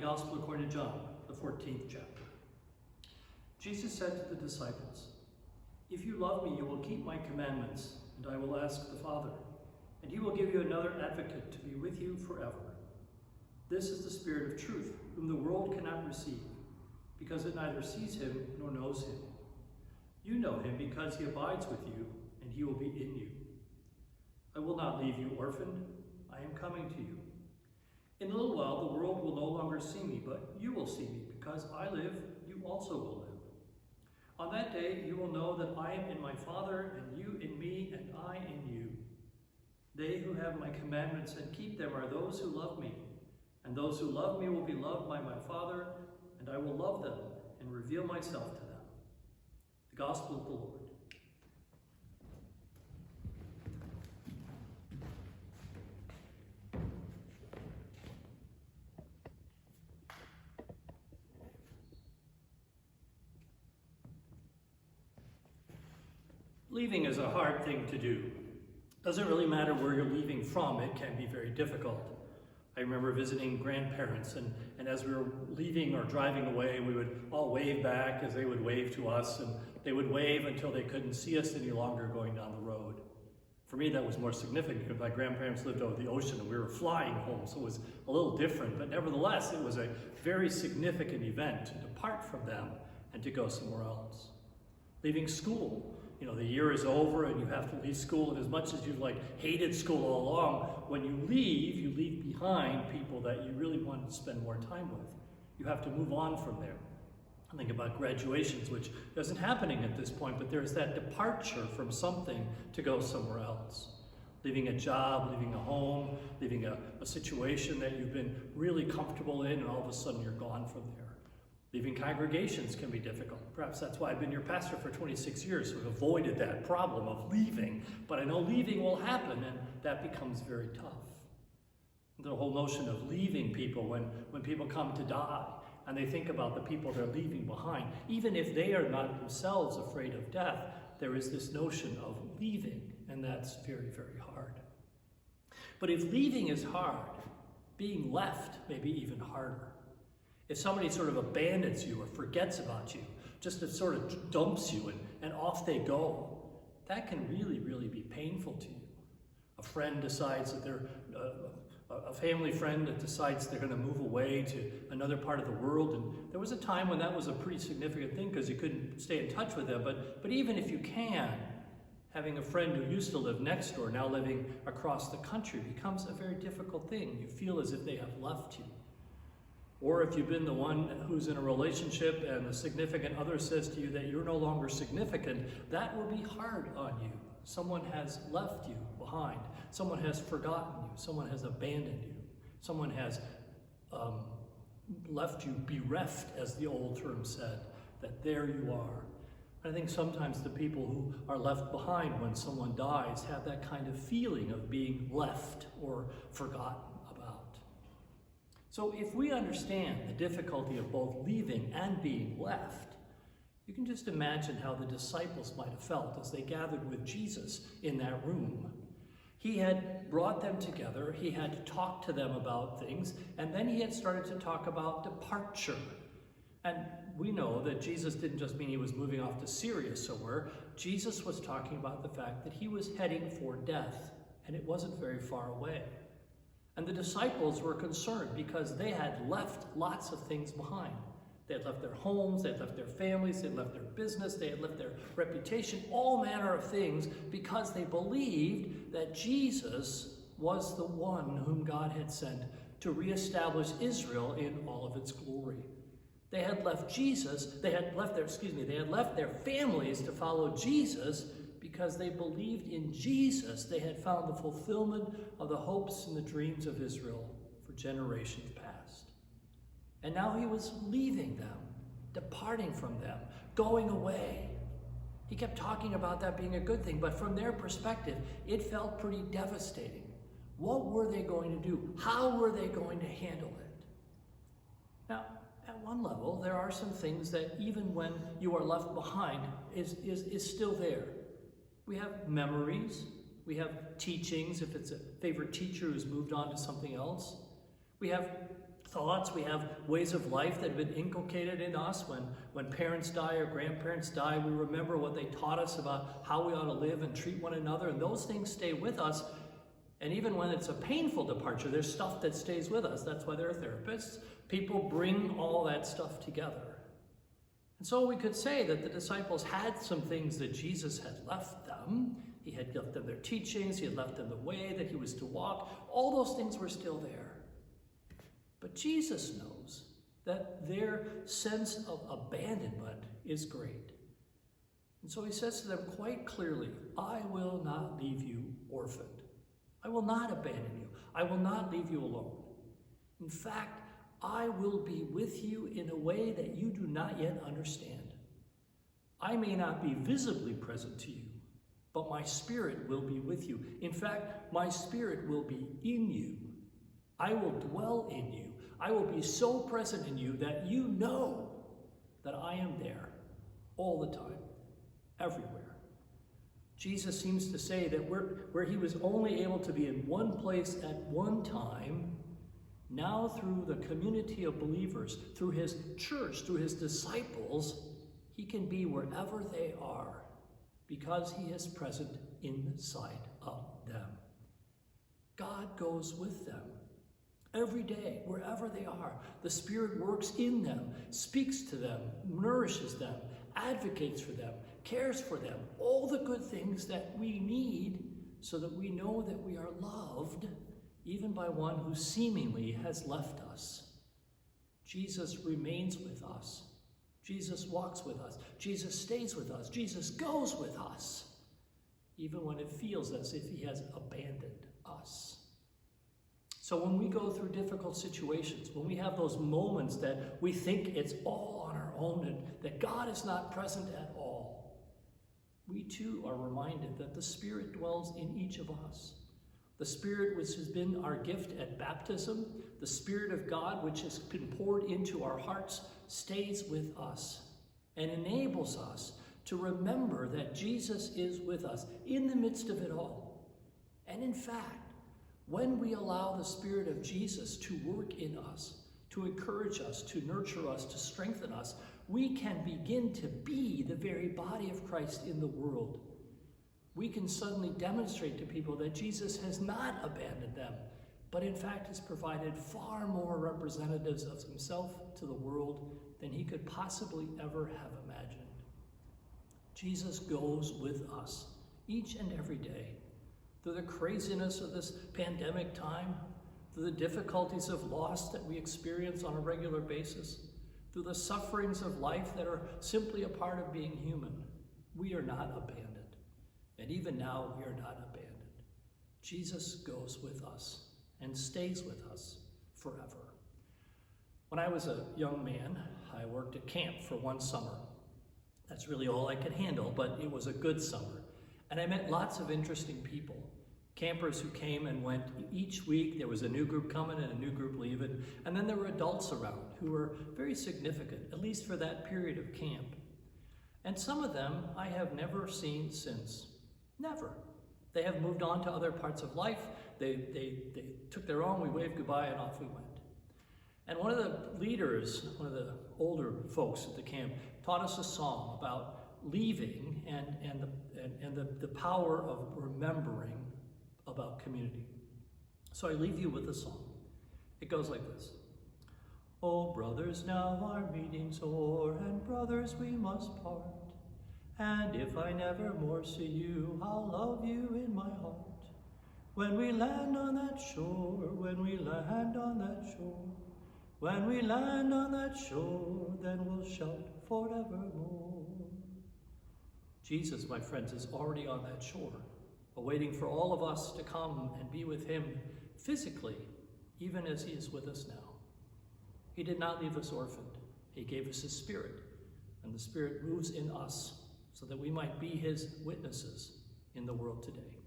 Gospel according to John, the 14th chapter. Jesus said to the disciples, "If you love me, you will keep my commandments, and I will ask the Father, and he will give you another advocate to be with you forever. This is the Spirit of truth, whom the world cannot receive, because it neither sees him nor knows him. You know him because he abides with you, and he will be in you. I will not leave you orphaned. I am coming to you. In a little while, the world will no longer see me, but you will see me. Because I live, you also will live. On that day, you will know that I am in my Father, and you in me, and I in you. They who have my commandments and keep them are those who love me. And those who love me will be loved by my Father, and I will love them and reveal myself to them." The Gospel of the Lord. Leaving is a hard thing to do. Doesn't really matter where you're leaving from, it can be very difficult. I remember visiting grandparents, and as we were leaving or driving away, we would all wave back as they would wave to us, and they would wave until they couldn't see us any longer going down the road. For me, that was more significant because my grandparents lived over the ocean and we were flying home, so it was a little different, but nevertheless, it was a very significant event to depart from them and to go somewhere else. Leaving school. You know, the year is over and you have to leave school, and as much as you've hated school all along, when you leave behind people that you really want to spend more time with. You have to move on from there. I think about graduations, which isn't happening at this point, but there's that departure from something to go somewhere else. Leaving a job, leaving a home, leaving a situation that you've been really comfortable in, and all of a sudden you're gone from there. Leaving congregations can be difficult. Perhaps that's why I've been your pastor for 26 years, so I've avoided that problem of leaving. But I know leaving will happen, and that becomes very tough. The whole notion of leaving people when people come to die, and they think about the people they're leaving behind, even if they are not themselves afraid of death, there is this notion of leaving, and that's very, very hard. But if leaving is hard, being left may be even harder. If somebody sort of abandons you or forgets about you, just sort of dumps you and off they go, that can really, really be painful to you. A friend decides that they're, a family friend that decides they're going to move away to another part of the world, and there was a time when that was a pretty significant thing because you couldn't stay in touch with them, but even if you can, having a friend who used to live next door, now living across the country, becomes a very difficult thing. You feel as if they have left you. Or if you've been the one who's in a relationship and the significant other says to you that you're no longer significant, that will be hard on you. Someone has left you behind. Someone has forgotten you. Someone has abandoned you. Someone has left you bereft, as the old term said, that there you are. I think sometimes the people who are left behind when someone dies have that kind of feeling of being left or forgotten. So if we understand the difficulty of both leaving and being left, you can just imagine how the disciples might have felt as they gathered with Jesus in that room. He had brought them together, he had talked to them about things, and then he had started to talk about departure. And we know that Jesus didn't just mean he was moving off to Syria somewhere. Jesus was talking about the fact that he was heading for death, and it wasn't very far away. And the disciples were concerned because they had left lots of things behind. They had left their homes, they had left their families, they had left their business, they had left their reputation, all manner of things, because they believed that Jesus was the one whom God had sent to reestablish Israel in all of its glory. They had left they had left their families to follow Jesus because they believed in Jesus. They had found the fulfillment of the hopes and the dreams of Israel for generations past. And now he was leaving them, departing from them, going away. He kept talking about that being a good thing, but from their perspective, it felt pretty devastating. What were they going to do? How were they going to handle it? Now, at one level, there are some things that even when you are left behind is still there. We have memories, we have teachings, if it's a favorite teacher who's moved on to something else. We have thoughts, we have ways of life that have been inculcated in us. When parents die or grandparents die, we remember what they taught us about how we ought to live and treat one another, and those things stay with us. And even when it's a painful departure, there's stuff that stays with us. That's why there are therapists. People bring all that stuff together. And so we could say that the disciples had some things that Jesus had left them. He had left them their teachings. He had left them the way that he was to walk. All those things were still there. But Jesus knows that their sense of abandonment is great. And so he says to them quite clearly, I will not leave you orphaned. I will not abandon you. I will not leave you alone. In fact, I will be with you in a way that you do not yet understand. I may not be visibly present to you, but my Spirit will be with you. In fact, my Spirit will be in you. I will dwell in you. I will be so present in you that you know that I am there all the time, everywhere. Jesus seems to say that where he was only able to be in one place at one time, now through the community of believers, through his church, through his disciples, he can be wherever they are because he is present inside of them. God goes with them every day, wherever they are. The Spirit works in them, speaks to them, nourishes them, advocates for them, cares for them, all the good things that we need so that we know that we are loved even by one who seemingly has left us. Jesus remains with us. Jesus walks with us. Jesus stays with us. Jesus goes with us, even when it feels as if he has abandoned us. So when we go through difficult situations, when we have those moments that we think it's all on our own and that God is not present at all, we too are reminded that the Spirit dwells in each of us. The Spirit which has been our gift at baptism, the Spirit of God which has been poured into our hearts, stays with us and enables us to remember that Jesus is with us in the midst of it all. And in fact, when we allow the Spirit of Jesus to work in us, to encourage us, to nurture us, to strengthen us, we can begin to be the very body of Christ in the world. We can suddenly demonstrate to people that Jesus has not abandoned them, but in fact has provided far more representatives of himself to the world than he could possibly ever have imagined. Jesus goes with us each and every day through the craziness of this pandemic time, through the difficulties of loss that we experience on a regular basis, through the sufferings of life that are simply a part of being human. We are not abandoned. And even now, we are not abandoned. Jesus goes with us and stays with us forever. When I was a young man, I worked at camp for one summer. That's really all I could handle, but it was a good summer. And I met lots of interesting people. Campers who came and went each week. There was a new group coming and a new group leaving. And then there were adults around who were very significant, at least for that period of camp. And some of them I have never seen since. Never. They have moved on to other parts of life. They took their own, we waved goodbye, and off we went. And one of the leaders, one of the older folks at the camp, taught us a song about leaving and the power of remembering about community. So I leave you with a song. It goes like this. Oh, brothers, now our meeting's o'er, and brothers, we must part. And if I never more see you, I'll love you in my heart. When we land on that shore, when we land on that shore, when we land on that shore, then we'll shout forevermore. Jesus, my friends, is already on that shore, awaiting for all of us to come and be with him physically, even as he is with us now. He did not leave us orphaned. He gave us his Spirit, and the Spirit moves in us so that we might be his witnesses in the world today.